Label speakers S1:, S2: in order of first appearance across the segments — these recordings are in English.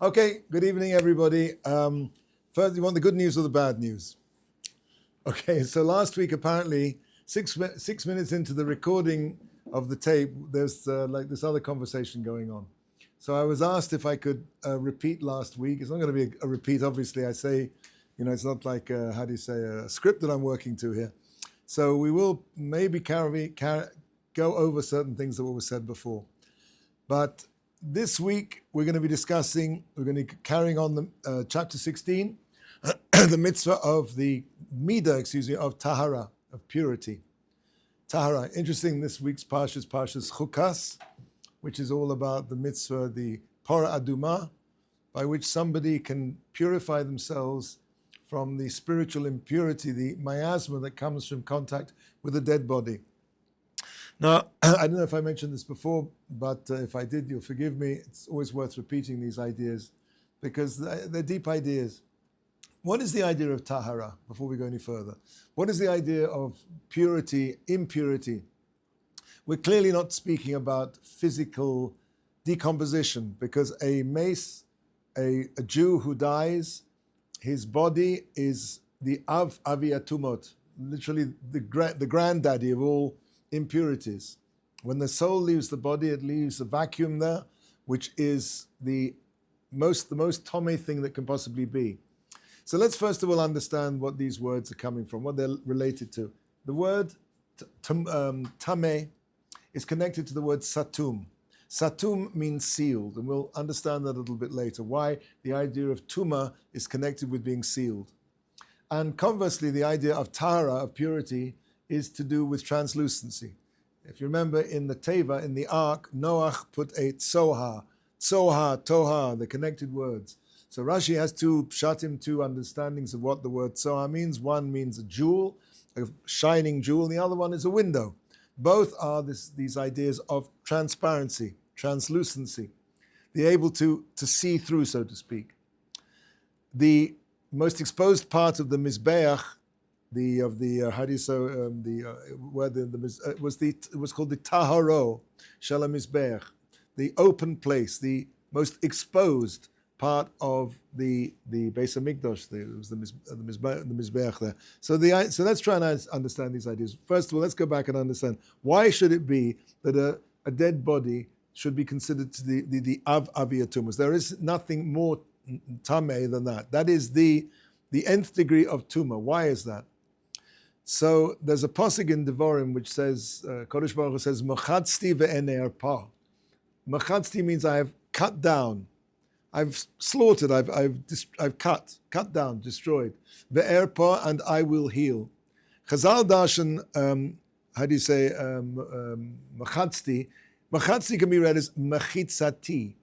S1: Okay, good evening, everybody. First, you want the good news or the bad news? Okay, so last week, apparently, six minutes into the recording of the tape, there's like this other conversation going on. So I was asked if I could repeat last week. It's not going to be a repeat, obviously. I say, it's not like, a script that I'm working to here. So we will maybe go over certain things that were said before. But this week, we're going to be carrying on the chapter 16, the mitzvah of the midah, of tahara, of purity. Tahara. Interesting, this week's parsha is Parshas Chukas, which is all about the mitzvah, the Parah Aduma, by which somebody can purify themselves from the spiritual impurity, the miasma that comes from contact with a dead body. Now, I don't know if I mentioned this before, but if I did, you'll forgive me. It's always worth repeating these ideas because they're deep ideas. What is the idea of tahara, before we go any further? What is the idea of purity, impurity? We're clearly not speaking about physical decomposition because a Jew who dies, his body is the Avi Atumot, literally the granddaddy of all impurities. When the soul leaves the body, it leaves a vacuum there, which is the most tomei thing that can possibly be. So let's first of all understand what these words are coming from, what they're related to. The word tameh is connected to the word satum. Satum means sealed, and we'll understand that a little bit later, why the idea of tuma is connected with being sealed. And conversely, the idea of tahara, of purity, is to do with translucency. If you remember in the Teva, in the Ark, Noach put a tzohar, toha, the connected words. So Rashi has two understandings of what the word tzohar means. One means a jewel, a shining jewel, the other one is a window. Both are these ideas of transparency, translucency, the able to see through, so to speak. The most exposed part of the Mizbeach, it was called the Taharo Shel HaMizbeach, the open place, the most exposed part of the Beis HaMikdash. It was the Mizbeach there. So let's try and understand these ideas. First of all, let's go back and understand why should it be that a dead body should be considered to the Avi Atumas. There is nothing more tameh than that. That is the nth degree of tuma. Why is that? So there's a pasuk in Devarim which says, Kodesh Baruch Hu says, "Machatzti ve'enei arpa." Machatzti means I have cut down, I've slaughtered, I've cut down, destroyed. Ve'erpa, and I will heal. Chazal darshan, machatzti? Machatzti can be read as machitzati.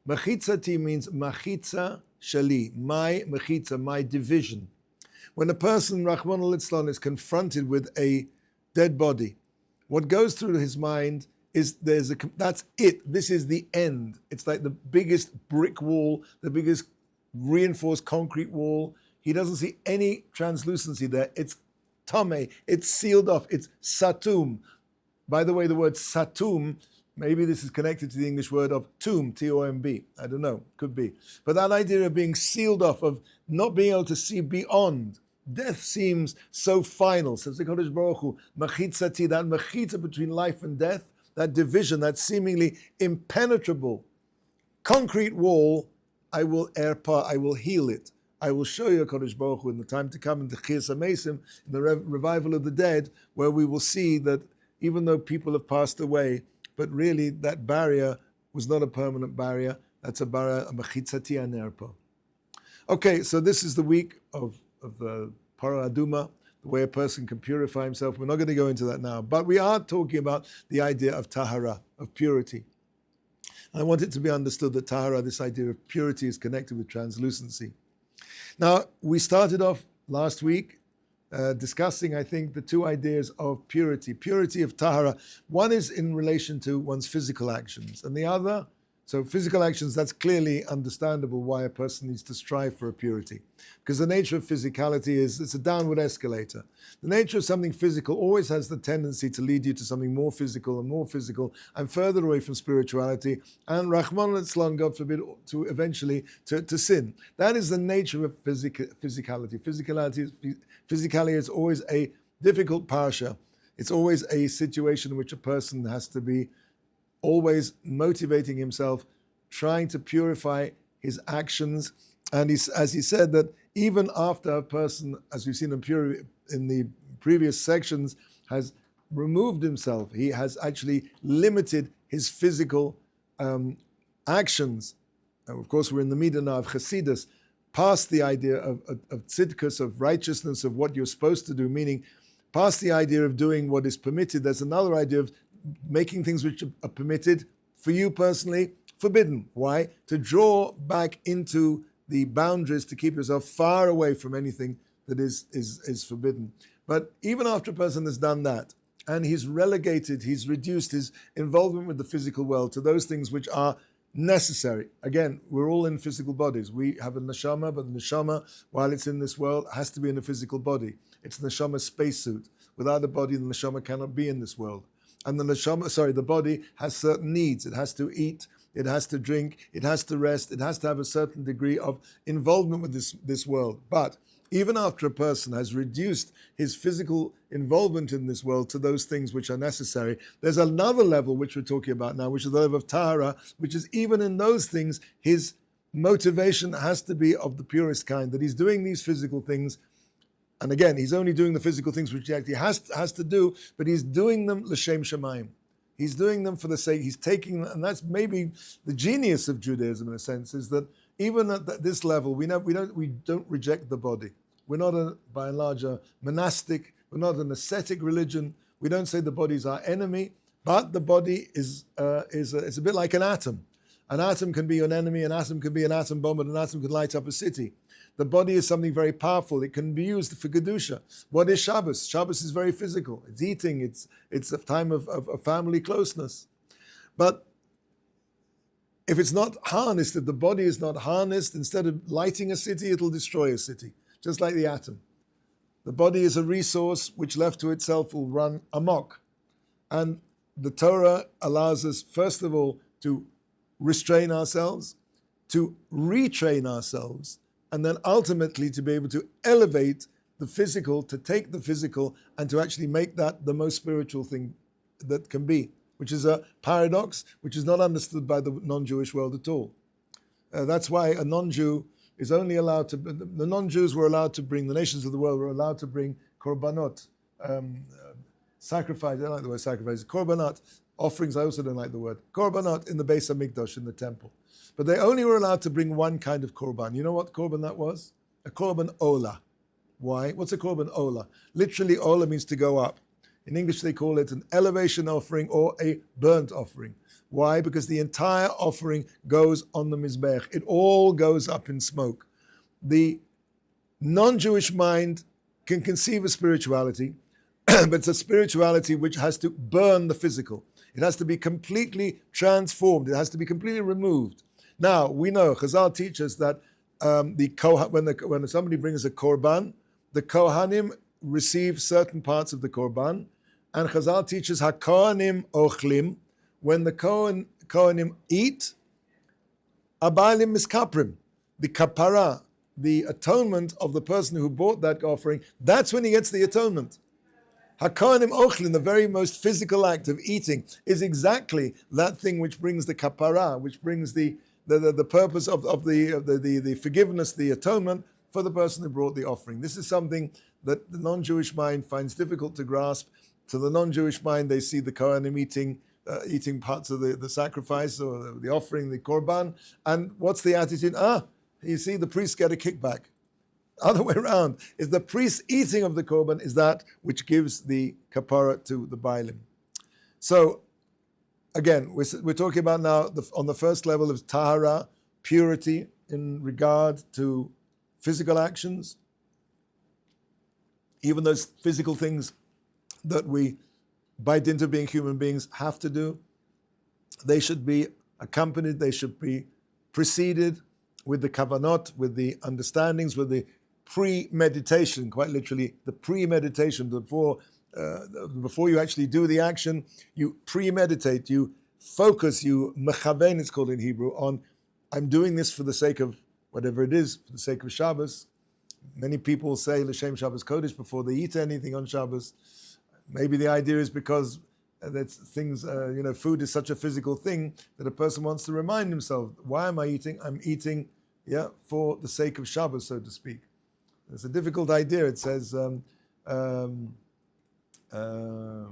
S1: Machitzati means machitza shali, my machitza, my division. When a person, Rahman al-Islam, is confronted with a dead body, what goes through his mind is that's it. This is the end. It's like the biggest brick wall, the biggest reinforced concrete wall. He doesn't see any translucency there. It's tameh. It's sealed off. It's satum. By the way, the word satum, maybe this is connected to the English word of tomb, T-O-M-B. I don't know. Could be. But that idea of being sealed off, of not being able to see beyond. Death seems so final. Says the Kodesh Baruch Hu, machitzati, that machitza between life and death, that division, that seemingly impenetrable concrete wall, I will heal it. I will show you, Kodesh Baruch Hu, in the time to come, in the Chiyas HaMesim, in the revival of the dead, where we will see that even though people have passed away, but really that barrier was not a permanent barrier. That's a barrier, a machitzati anerpa. Okay, so this is the week of the Parah Aduma, the way a person can purify himself. We're not going to go into that now, but we are talking about the idea of tahara, of purity. I want it to be understood that tahara, this idea of purity, is connected with translucency. Now, we started off last week discussing, I think, the two ideas of purity of tahara. One is in relation to one's physical actions, and the other So physical actions, that's clearly understandable why a person needs to strive for a purity. Because the nature of physicality is it's a downward escalator. The nature of something physical always has the tendency to lead you to something more physical and further away from spirituality, and Rahman al-Islam, God forbid, to eventually to sin. That is the nature of physicality. Physicality is always a difficult parsha. It's always a situation in which a person has to be always motivating himself, trying to purify his actions. And as he said, that even after a person, as we've seen in the previous sections, has removed himself, he has actually limited his physical actions. And of course, we're in the middle now of Chassidus, past the idea of tzidkus, of righteousness, of what you're supposed to do, meaning past the idea of doing what is permitted. There's another idea of making things which are permitted, for you personally, forbidden. Why? To draw back into the boundaries, to keep yourself far away from anything that is forbidden. But even after a person has done that, and he's reduced his involvement with the physical world to those things which are necessary. Again, we're all in physical bodies. We have a neshama, but the neshama, while it's in this world, has to be in a physical body. It's the neshama spacesuit. Without a body, the neshama cannot be in this world. And the body has certain needs. It has to eat, it has to drink, it has to rest, it has to have a certain degree of involvement with this world. But even after a person has reduced his physical involvement in this world to those things which are necessary, there's another level which we're talking about now, which is the level of tahara, which is even in those things, his motivation has to be of the purest kind, that he's doing these physical things. And again, he's only doing the physical things which he actually has to do, but he's doing them l'shem shamayim. He's doing them for the sake, he's taking them, and that's maybe the genius of Judaism in a sense, is that even at this level, we don't reject the body. We're not, by and large, a monastic, we're not an ascetic religion. We don't say the body is our enemy, but the body is a bit like an atom. An atom can be an enemy, an atom can be an atom bomb, and an atom can light up a city. The body is something very powerful. It can be used for Kedusha. What is Shabbos? Shabbos is very physical. It's eating. It's a time of family closeness. But if it's not harnessed, if the body is not harnessed, instead of lighting a city, it'll destroy a city, just like the atom. The body is a resource which left to itself will run amok. And the Torah allows us, first of all, to restrain ourselves, to retrain ourselves, and then ultimately to be able to elevate the physical, to take the physical, and to actually make that the most spiritual thing that can be, which is a paradox which is not understood by the non-Jewish world at all. That's why a non-Jew is only allowed to, the non-Jews were allowed to bring, the nations of the world were allowed to bring korbanot, sacrifice, I don't like the word sacrifice, korbanot, offerings, I also don't like the word, korbanot in the Beis HaMikdash, in the temple. But they only were allowed to bring one kind of korban. You know what korban that was? A korban ola. Why? What's a korban ola? Literally, ola means to go up. In English, they call it an elevation offering or a burnt offering. Why? Because the entire offering goes on the mizbech. It all goes up in smoke. The non-Jewish mind can conceive of spirituality, but it's a spirituality which has to burn the physical. It has to be completely transformed. It has to be completely removed. Now, we know, Chazal teaches that when somebody brings a korban, the Kohanim receive certain parts of the korban, and Chazal teaches HaKohanim ochlim, when the Kohanim eat, Abalim miskaprim, the kapara, the atonement of the person who brought that offering, that's when he gets the atonement. HaKohanim ochlin, the very most physical act of eating, is exactly that thing which brings the kapara, which brings the purpose of the forgiveness, the atonement for the person who brought the offering. This is something that the non-Jewish mind finds difficult to grasp. To the non-Jewish mind, they see the Kohanim eating parts of the sacrifice or the offering, the korban. And what's the attitude? You see, the priests get a kickback. Other way around, is the priest eating of the korban is that which gives the kapara to the bailim. So, again, we're talking about now on the first level of tahara, purity in regard to physical actions. Even those physical things that we, by dint of being human beings, have to do, they should be accompanied, they should be preceded with the kavanot, with the understandings, with the pre-meditation, quite literally, the pre-meditation before you actually do the action, you premeditate, you focus, you mechaven, it's called in Hebrew, on I'm doing this for the sake of whatever it is, for the sake of Shabbos. Many people say L'Shem Shabbos Kodesh before they eat anything on Shabbos. Maybe the idea is because that's things, food is such a physical thing that a person wants to remind himself, why am I eating? I'm eating, for the sake of Shabbos, so to speak. It's a difficult idea. It says in the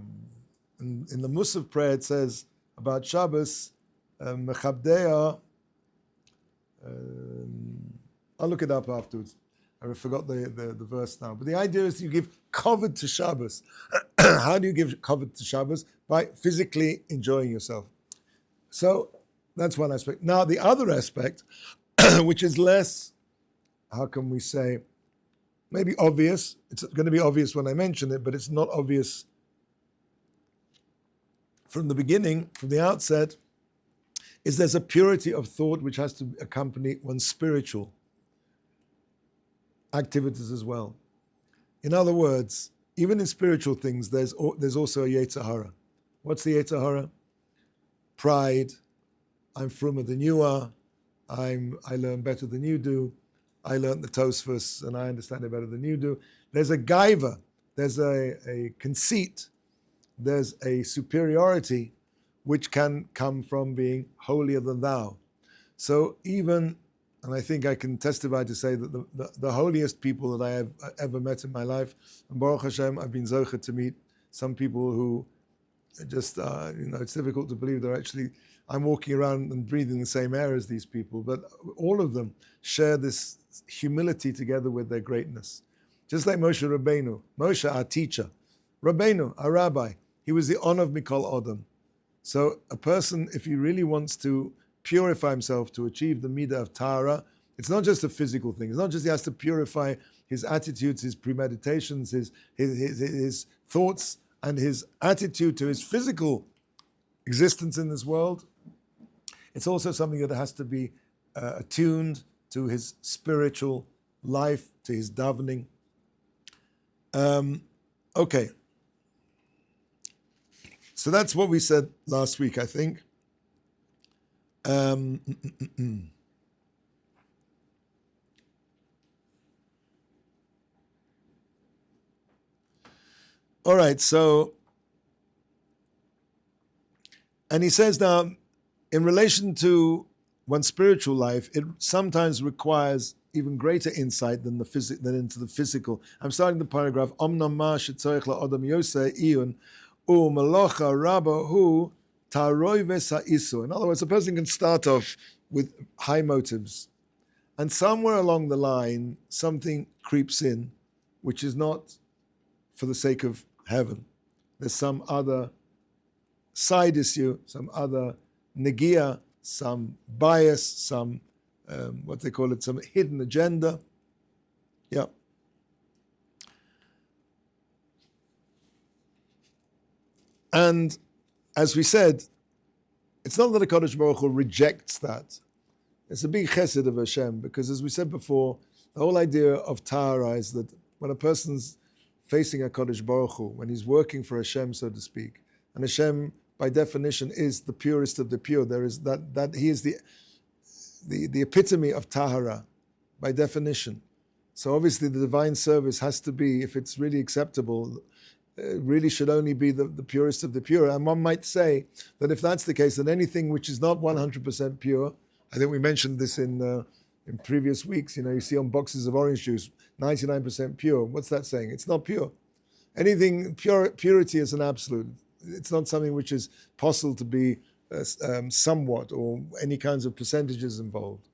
S1: Musaf prayer, it says about Shabbos, Mechabdeya. I'll look it up afterwards. I forgot the verse now. But the idea is you give kavod to Shabbos. How do you give kavod to Shabbos? By physically enjoying yourself. So that's one aspect. Now the other aspect, which is less, how can we say, maybe obvious. It's going to be obvious when I mention it, but it's not obvious from the beginning, from the outset, is there's a purity of thought which has to accompany one's spiritual activities as well. In other words, even in spiritual things, there's also a Yetzer Hara. What's the Yetzer Hara? Pride. I'm frummer than you are. I learn better than you do. I learned the Tosfos and I understand it better than you do. There's a gaiva. There's a conceit. There's a superiority which can come from being holier than thou. So even, and I think I can testify to say that the holiest people that I have ever met in my life, and Baruch Hashem, I've been zocher to meet some people who just, it's difficult to believe they're actually, I'm walking around and breathing the same air as these people, but all of them share this humility together with their greatness. Just like Moshe Rabbeinu, Moshe, our teacher, Rabbeinu, our rabbi, he was the honor of Mikol Odom. So a person, if he really wants to purify himself to achieve the midah of Tahara, it's not just a physical thing. It's not just he has to purify his attitudes, his premeditations, his thoughts, and his attitude to his physical existence in this world. It's also something that has to be attuned to his spiritual life, to his davening. Okay. So that's what we said last week, I think. All right, so, and he says now, in relation to one's spiritual life, it sometimes requires even greater insight than into the physical. I'm starting the paragraph, Omnam ma shetzorech la'odam yoseh iyun u'malocha rabahu taroi v'sa'isu. In other words, a person can start off with high motives, and somewhere along the line, something creeps in, which is not for the sake of heaven. There's some other side issue, some other negia, some bias, some what they call it, some hidden agenda. Yeah. And as we said, it's not that HaKadosh Baruch Hu rejects that. It's a big chesed of Hashem, because as we said before, the whole idea of Tahara is that when a person's facing HaKadosh Baruch Hu, when he's working for Hashem, so to speak, and Hashem, by definition, is the purest of the pure. There is that he is the epitome of Tahara, by definition. So obviously the divine service has to be, if it's really acceptable, really should only be the purest of the pure. And one might say that if that's the case, then anything which is not 100% pure, I think we mentioned this in previous weeks, you see on boxes of orange juice, 99% pure. What's that saying? It's not pure. Anything, purity is an absolute. It's not something which is possible to be somewhat, or any kinds of percentages involved.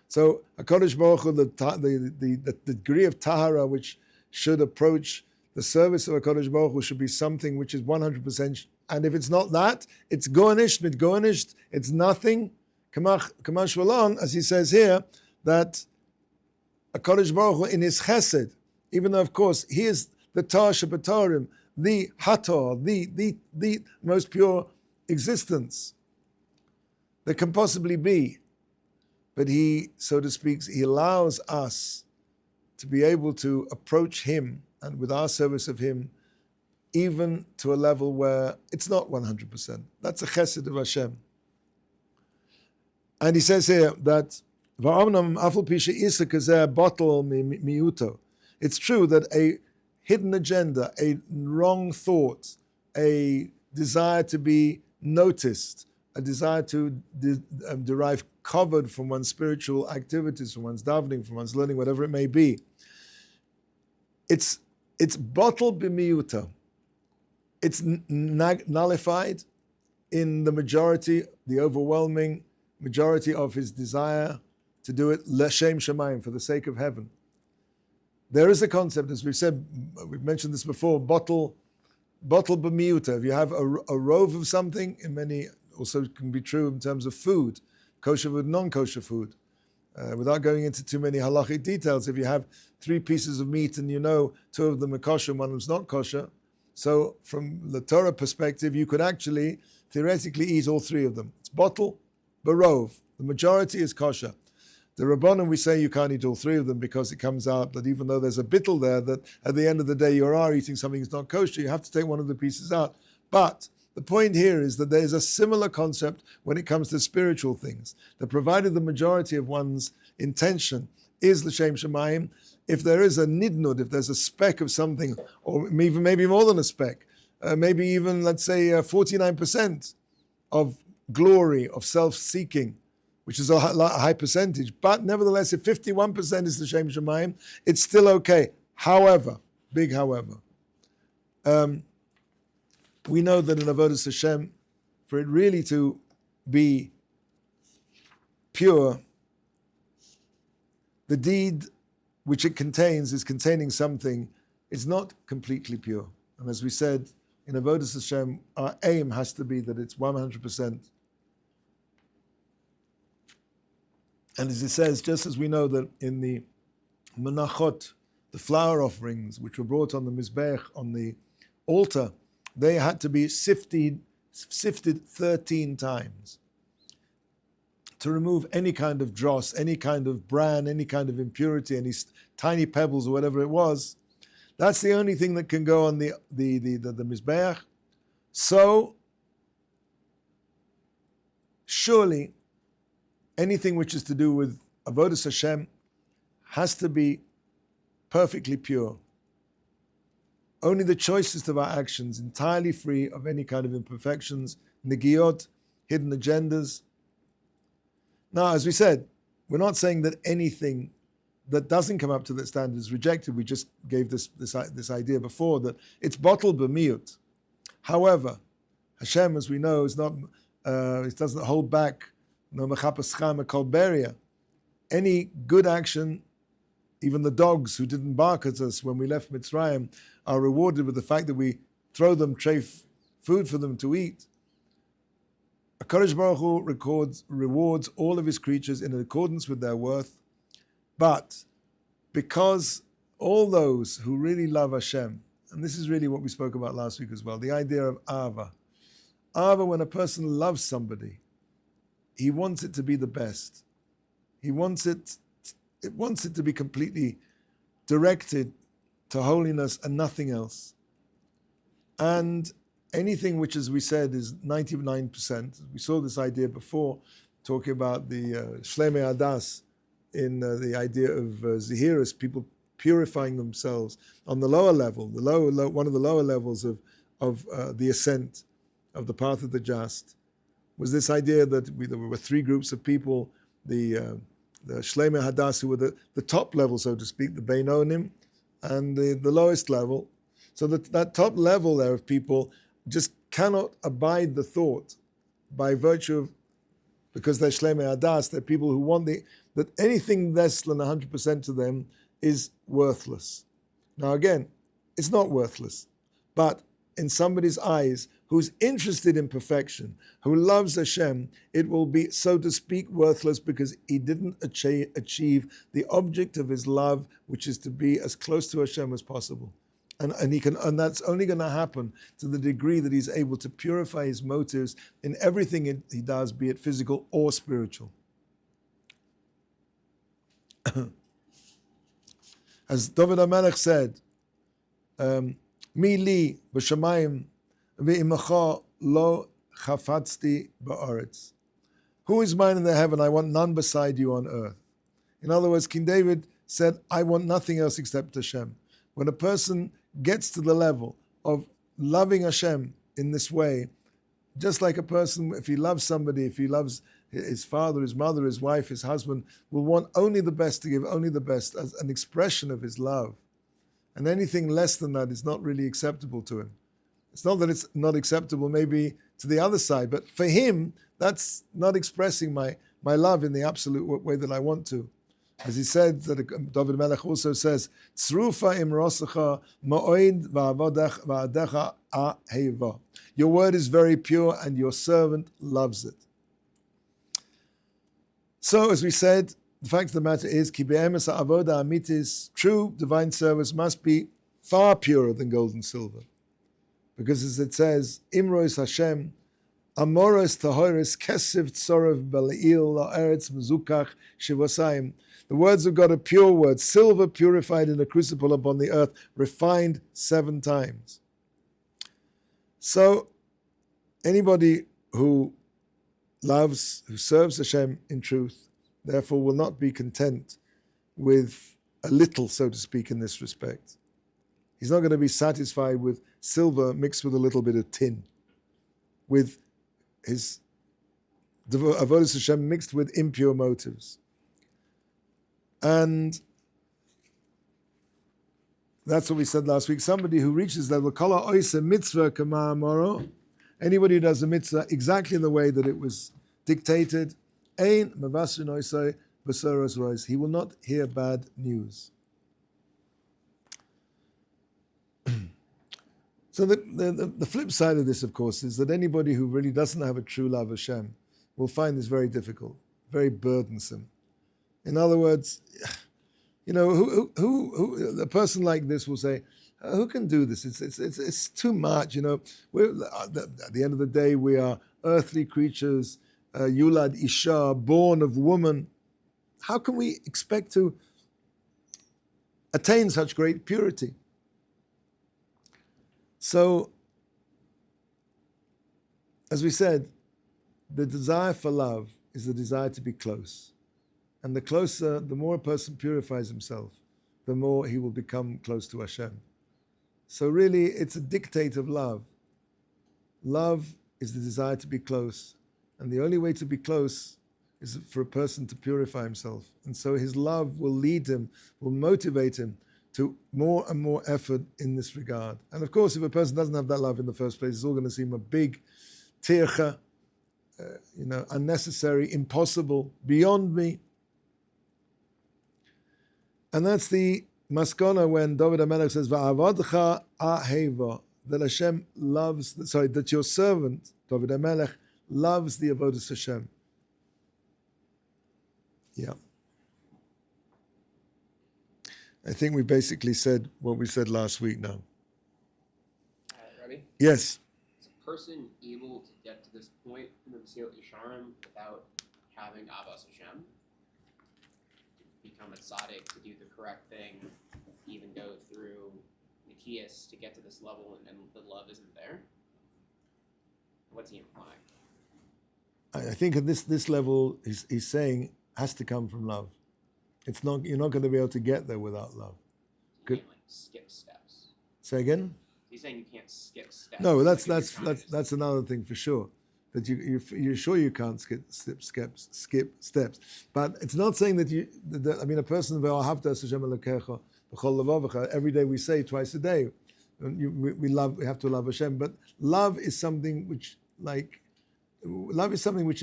S1: So HaKadosh Baruch Hu, the degree of Tahara which should approach the service of HaKadosh Baruch Hu should be something which is 100%. And if it's not that, it's goanished, mit goanished, it's nothing. Kamash Valon, as he says here, that HaKadosh Baruch Hu in his chesed, even though of course he is the Tar Shabatorim, the Hator, the most pure existence. there can possibly be. But he, so to speak, he allows us to be able to approach him and with our service of him, even to a level where it's not 100%. That's a chesed of Hashem. And he says here that it's true that a hidden agenda, a wrong thought, a desire to be noticed, a desire to derive covered from one's spiritual activities, from one's davening, from one's learning, whatever it may be. It's bottled b'miyuta. It's nullified in the majority, the overwhelming majority of his desire to do it l'shem shamayim, for the sake of heaven. There is a concept, as we've said, we've mentioned this before, bottle b'miyuta. If you have a rove of something, in many, also can be true in terms of food, kosher food, non-kosher food. Without going into too many halachic details, if you have 3 pieces of meat and you know 2 of them are kosher, 1 of them's not kosher, so from the Torah perspective, you could actually theoretically eat all 3 of them. It's bottle, barov. The majority is kosher. The Rabbanan, we say you can't eat all 3 of them because it comes out that even though there's a bittul there, that at the end of the day you are eating something that's not kosher, you have to take one of the pieces out. But the point here is that there is a similar concept when it comes to spiritual things. That provided the majority of one's intention is l'shem shamayim, if there is a nidnud, if there's a speck of something, or even maybe more than a speck, maybe even, let's say, 49% of glory, of self-seeking, which is a high percentage, but nevertheless, if 51% is l'shem shamayim, it's still okay. However, big however, we know that in Avodas Hashem, for it really to be pure, the deed which it contains is containing something, it's not completely pure. And as we said, in Avodas Hashem, our aim has to be that it's 100%. And as it says, just as we know that in the menachot, the flour offerings which were brought on the mizbech, on the altar, they had to be sifted 13 times to remove any kind of dross, any kind of bran, any kind of impurity, any tiny pebbles or whatever it was. That's the only thing that can go on the mizbeach. So surely anything which is to do with avodas Hashem has to be perfectly pure. Only the choicest of our actions, entirely free of any kind of imperfections, negiot, hidden agendas. Now, as we said, we're not saying that anything that doesn't come up to that standard is rejected. We just gave this idea before that it's bottled b'miyut. However, Hashem, as we know, is not. It doesn't hold back. No mechapas chama kol beria. Any good action, even the dogs who didn't bark at us when we left Mitzrayim, are rewarded with the fact that we throw them treif food for them to eat. HaKadosh Baruch Hu rewards all of his creatures in accordance with their worth. But because all those who really love Hashem, and this is really what we spoke about last week as well, the idea of Ava. Ava, when a person loves somebody, he wants it to be the best. He wants it to be completely directed to holiness and nothing else. And anything which, as we said, is 99%. We saw this idea before, talking about the Shlemei Adas, in the idea of Zihirus, people purifying themselves on the lower level, one of the lower levels of the ascent of the path of the just, was this idea that there were 3 groups of people, the Shlemei Hadas, who were the top level, so to speak, the Beinonim, and the lowest level. So that top level there of people just cannot abide the thought by virtue of, because they're Shlemei Hadas, they're people who want that anything less than 100% to them is worthless. Now again, it's not worthless, but in somebody's eyes who's interested in perfection, who loves Hashem, it will be, so to speak, worthless because he didn't achieve the object of his love, which is to be as close to Hashem as possible. and that's only going to happen to the degree that he's able to purify his motives in everything he does, be it physical or spiritual. As David HaMelech said, Mi li b'shamayim v'imacha lo chafatzti ba'aretz. Who is mine in the heaven? I want none beside you on earth. In other words, King David said, I want nothing else except Hashem. When a person gets to the level of loving Hashem in this way, just like a person, if he loves somebody, if he loves his father, his mother, his wife, his husband, will want only the best, to give only the best as an expression of his love. And anything less than that is not really acceptable to him. It's not that it's not acceptable maybe to the other side, but for him, that's not expressing my love in the absolute way that I want to. As he said, that David Melech also says, Tzrufa imrosacha ma'oid va'adecha aheva. Your word is very pure and your servant loves it. So, as we said, the fact of the matter is, ki be'emes ha'avoda amitis, true divine service must be far purer than gold and silver. Because as it says, Imrois Hashem, Amoros tahoris kesiv tzorev baleil la'eretz mezukach shivosayim. The words of God are pure words, silver purified in a crucible upon the earth, refined 7 times. So, anybody who loves, who serves Hashem in truth, therefore will not be content with a little, so to speak, in this respect. He's not going to be satisfied with silver mixed with a little bit of tin, with his avodas Hashem mixed with impure motives. And that's what we said last week. Somebody who reaches that, kala oisa mitzvah kama amaro, anybody who does a mitzvah exactly in the way that it was dictated, ein mavasin oisai v'soros rois, he will not hear bad news. So the flip side of this, of course, is that anybody who really doesn't have a true love of Hashem will find this very difficult, very burdensome. In other words, you know, who a person like this will say, who can do this? It's too much, you know. At the end of the day, we are earthly creatures, Yulad Isha, born of woman. How can we expect to attain such great purity? So, as we said, the desire for love is the desire to be close. And the closer, the more a person purifies himself, the more he will become close to Hashem. So really, it's a dictate of love. Love is the desire to be close. And the only way to be close is for a person to purify himself. And so his love will lead him, will motivate him to more and more effort in this regard. And of course, if a person doesn't have that love in the first place, it's all going to seem a big tircha, unnecessary, impossible, beyond me. And that's the maskana when David HaMelech says, Va'avadcha aheva, that Hashem loves, that your servant, David HaMelech, loves the avodas Hashem. Yeah. I think we basically said what we said last week now.
S2: Rabbi?
S1: Yes.
S2: Is a person able to get to this point in the Mesilas Yesharim without having Abbas Hashem? Become a tzaddik, to do the correct thing, even go through Nikias to get to this level and the love isn't there? What's he implying?
S1: I think at this level, he's saying, has to come from love. It's not, you're not going to be able to get there without love.
S2: You can't skip steps.
S1: Say again?
S2: He's saying you can't skip steps.
S1: No, that's another thing for sure. That you're sure you can't skip steps. But it's not saying that a person, every day we say twice a day, we have to love Hashem. But love is something which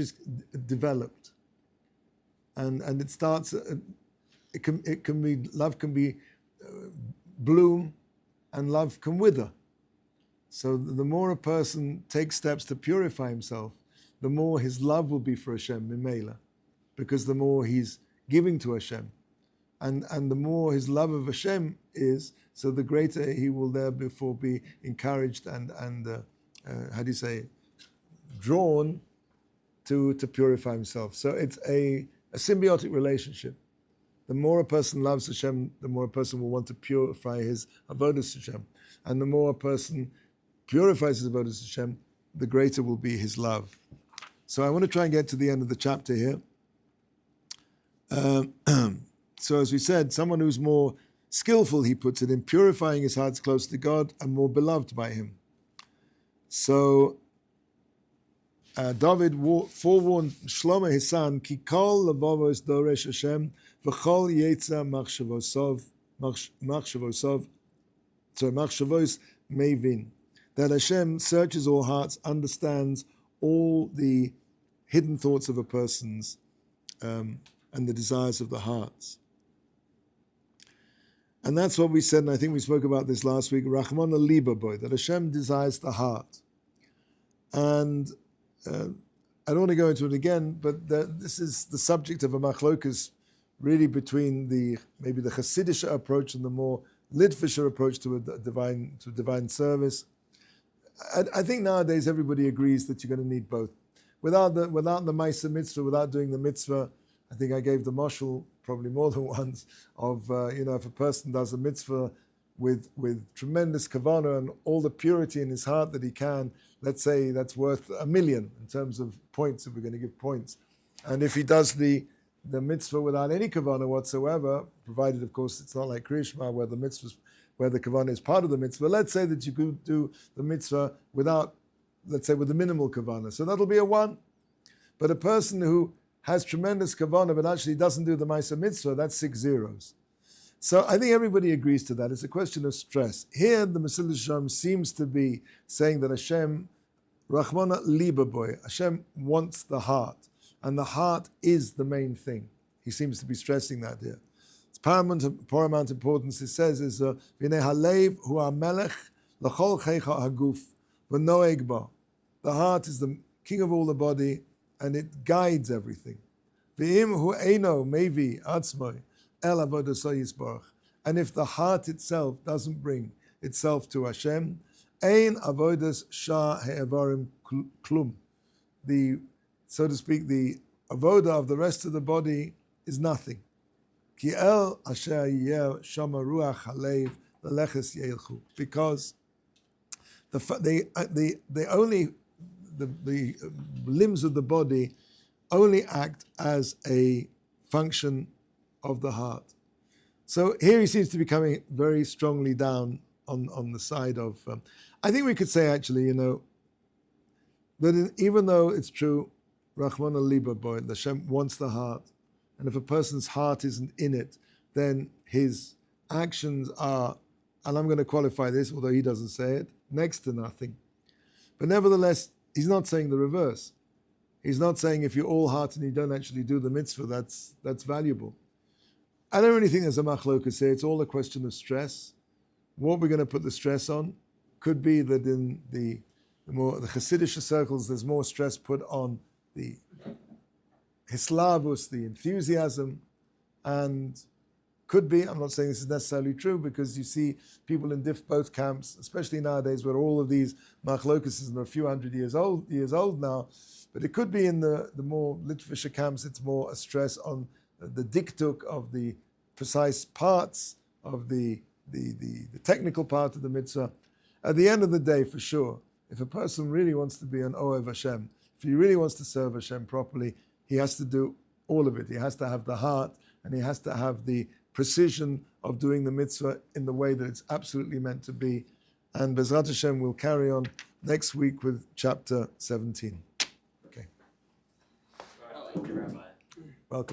S1: is developed. And it starts, love can be bloom and love can wither. So the more a person takes steps to purify himself, the more his love will be for Hashem, Mimela, because the more he's giving to Hashem. and the more his love of Hashem is, so the greater he will therefore be encouraged and how do you say, drawn to purify himself. So it's a symbiotic relationship. The more a person loves Hashem, the more a person will want to purify his avodas Hashem. And the more a person purifies his avodas Hashem, the greater will be his love. So I want to try and get to the end of the chapter here. So as we said, someone who's more skillful, he puts it, in purifying his hearts close to God and more beloved by him. So David forewarned Shlomo his son, Ki kol levavos doresh Hashem, v'chol yetza machshavos mevin. That Hashem searches all hearts, understands all the hidden thoughts of a person's and the desires of the hearts. And that's what we said, and I think we spoke about this last week, Rachmana liba boy, that Hashem desires the heart. And I don't want to go into it again, but this is the subject of a machlokas, really between maybe the Hasidic approach and the more Litvischer approach to divine service. I think nowadays everybody agrees that you're going to need both. Without the Maisa mitzvah, without doing the mitzvah, I think I gave the mashal probably more than once of if a person does a mitzvah with tremendous kavanah and all the purity in his heart that he can, let's say that's worth 1,000,000 in terms of points, if we're going to give points. And if he does the mitzvah without any kavanah whatsoever, provided of course it's not like Krishma where the kavanah is part of the mitzvah, let's say that you could do the mitzvah without, let's say with the minimal kavanah, so that'll be a 1. But a person who has tremendous kavanah but actually doesn't do the Maisa mitzvah, that's 6 zeros. So I think everybody agrees to that. It's a question of stress. Here the Mesilas seems to be saying that Hashem, Rachmana liba boy, Hashem wants the heart. And the heart is the main thing. He seems to be stressing that here. It's paramount importance. It says is V'nei halev hu hamelech l'chol cheicha haguf v'noeg ba. The heart is the king of all the body, and it guides everything. V'im hu eino mevi atzmoi el avodaso yisbarach. And if the heart itself doesn't bring itself to Hashem, ein avodas shah he'evarim klum. So to speak, the avoda of the rest of the body is nothing. Ki el asher yeh shama ruach halev leleches yeilchu. Because the limbs of the body only act as a function of the heart. So here he seems to be coming very strongly down on the side of. I think we could say actually, that even though it's true, Rachmana liba boy, Hashem wants the heart, and if a person's heart isn't in it, then his actions are, and I'm going to qualify this, although he doesn't say it, next to nothing. But nevertheless, he's not saying the reverse. He's not saying if you're all heart and you don't actually do the mitzvah, that's valuable. I don't really think there's a machlokas here. It's all a question of stress. What we're going to put the stress on could be that in the Hasidic circles, there's more stress put on the hislavus, the enthusiasm, and could be, I'm not saying this is necessarily true, because you see people in both camps, especially nowadays where all of these machlokas are a few hundred years old now, but it could be in the more Litvischer camps, it's more a stress on the diktuk of the precise parts of the technical part of the mitzvah. At the end of the day, for sure, if a person really wants to be an Ohev Hashem, if he really wants to serve Hashem properly, he has to do all of it. He has to have the heart, and he has to have the precision of doing the mitzvah in the way that it's absolutely meant to be. And Bezrat Hashem will carry on next week with chapter 17. Okay.
S2: Thank you, Rabbi.